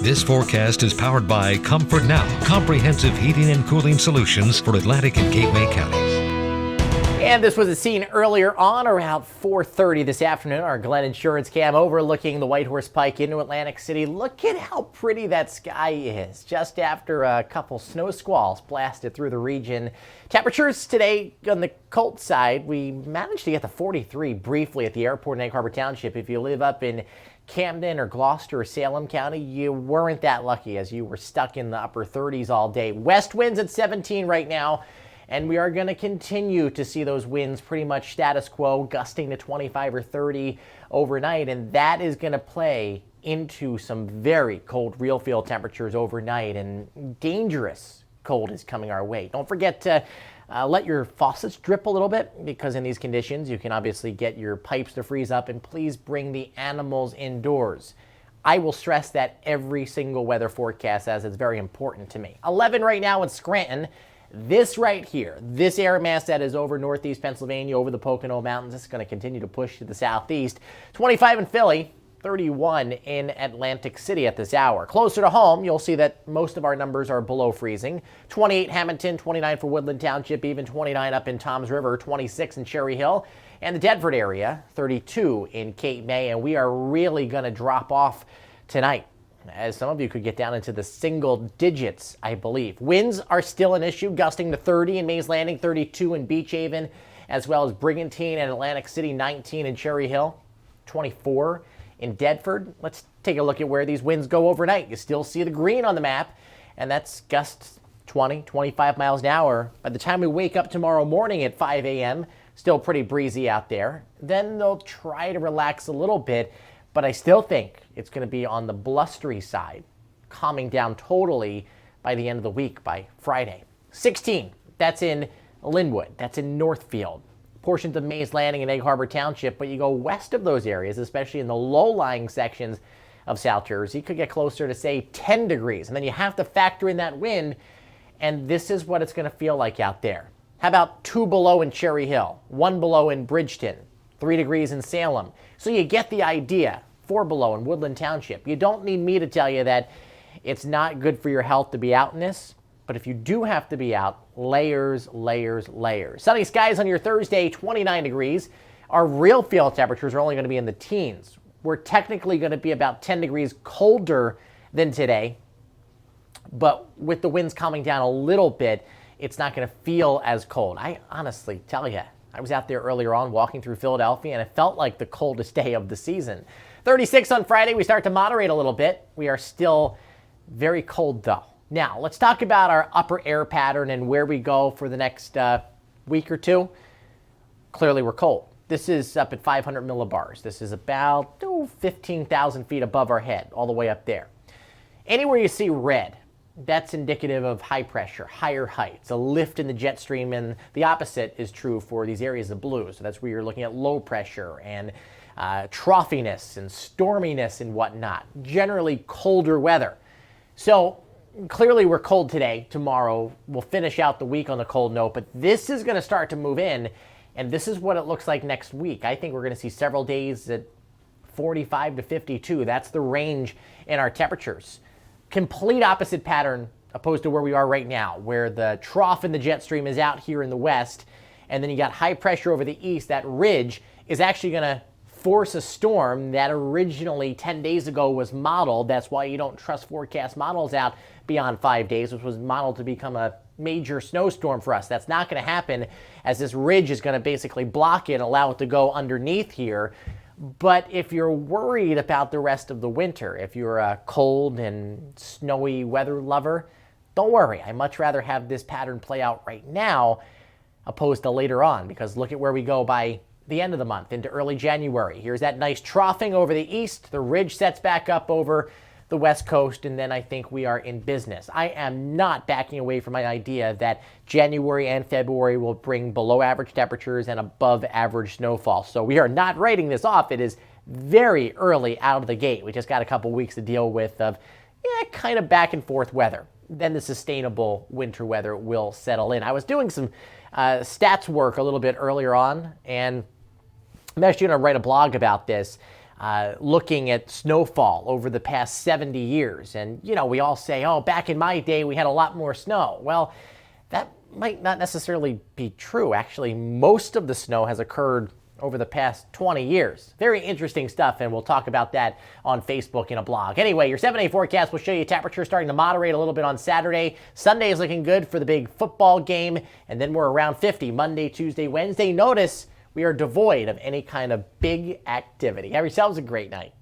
This forecast is powered by Comfort Now, comprehensive heating and cooling solutions for Atlantic and Gateway counties. And this was a scene earlier on around 4:30 this afternoon. Our Glen Insurance cam overlooking the Whitehorse Pike into Atlantic City. Look at how pretty that sky is. Just after a couple snow squalls blasted through the region. Temperatures today on the cold side, we managed to get to 43 briefly at the airport in Egg Harbor Township. If you live up in Camden or Gloucester or Salem County, you weren't that lucky as you were stuck in the upper 30s all day. West winds at 17 right now. And we are going to continue to see those winds pretty much status quo, gusting to 25 or 30 overnight. And that is going to play into some very cold real feel temperatures overnight. And dangerous cold is coming our way. Don't forget to let your faucets drip a little bit, because in these conditions, you can obviously get your pipes to freeze up. And please bring the animals indoors. I will stress that every single weather forecast, as it's very important to me. 11 right now in Scranton. This right here, this air mass that is over northeast Pennsylvania, over the Pocono Mountains, this is going to continue to push to the southeast. 25 in Philly, 31 in Atlantic City at this hour. Closer to home, you'll see that most of our numbers are below freezing. 28 Hamilton, 29 for Woodland Township, even 29 up in Toms River, 26 in Cherry Hill, and the Deptford area, 32 in Cape May, and we are really going to drop off tonight, as some of you could get down into the single digits, I believe. Winds are still an issue, gusting to 30 in Mays Landing, 32 in Beach Haven, as well as Brigantine and Atlantic City, 19 in Cherry Hill, 24 in Deptford. Let's take a look at where these winds go overnight. You still see the green on the map, and that's gusts 20, 25 miles an hour. By the time we wake up tomorrow morning at 5 a.m., still pretty breezy out there. Then they'll try to relax a little bit, but I still think it's going to be on the blustery side, calming down totally by the end of the week, by Friday. 16, that's in Linwood, that's in Northfield, portions of Mays Landing and Egg Harbor Township, but you go west of those areas, especially in the low-lying sections of South Jersey, could get closer to, say, 10 degrees, and then you have to factor in that wind, and this is what it's going to feel like out there. How about 2 below in Cherry Hill, 1 below in Bridgeton, 3 degrees in Salem. So you get the idea. 4 below in Woodland Township. You don't need me to tell you that it's not good for your health to be out in this, but if you do have to be out, layers, layers, layers. Sunny skies on your Thursday, 29 degrees. Our real feel temperatures are only going to be in the teens. We're technically going to be about 10 degrees colder than today, but with the winds calming down a little bit, it's not going to feel as cold. I honestly tell you, I was out there earlier on walking through Philadelphia, and it felt like the coldest day of the season. 36 on Friday. We start to moderate a little bit. We are still very cold, though. Now, let's talk about our upper air pattern and where we go for the next week or two. Clearly, we're cold. This is up at 500 millibars. This is about 15,000 feet above our head, all the way up there. Anywhere you see red, that's indicative of high pressure, higher heights, a lift in the jet stream, and the opposite is true for these areas of blue. So that's where you're looking at low pressure and troughiness and storminess and whatnot. Generally colder weather. So clearly we're cold today. Tomorrow we'll finish out the week on the cold note, but this is going to start to move in, and this is what it looks like next week. I think we're going to see several days at 45 to 52. That's the range in our temperatures. Complete opposite pattern opposed to where we are right now, where the trough in the jet stream is out here in the west, and then you got high pressure over the east. That ridge is actually going to force a storm that originally 10 days ago was modeled. That's why you don't trust forecast models out beyond 5 days, which was modeled to become a major snowstorm for us. That's not going to happen, as this ridge is going to basically block it and allow it to go underneath here. But if you're worried about the rest of the winter, if you're a cold and snowy weather lover, don't worry. I'd much rather have this pattern play out right now opposed to later on, because look at where we go by the end of the month into early January. Here's that nice troughing over the east. The ridge sets back up over the west coast, and then I think we are in business. I am not backing away from my idea that January and February will bring below average temperatures and above average snowfall. So we are not writing this off. It is very early out of the gate. We just got a couple weeks to deal with of kind of back and forth weather. Then the sustainable winter weather will settle in. I was doing some stats work a little bit earlier on, and I'm actually going to write a blog about this. looking at snowfall over the past 70 years. And, we all say, oh, back in my day, we had a lot more snow. Well, that might not necessarily be true. Actually, most of the snow has occurred over the past 20 years. Very interesting stuff, and we'll talk about that on Facebook in a blog. Anyway, your 7-day forecast will show you temperatures starting to moderate a little bit on Saturday. Sunday is looking good for the big football game, and then we're around 50 Monday, Tuesday, Wednesday. Notice we are devoid of any kind of big activity. Have yourselves a great night.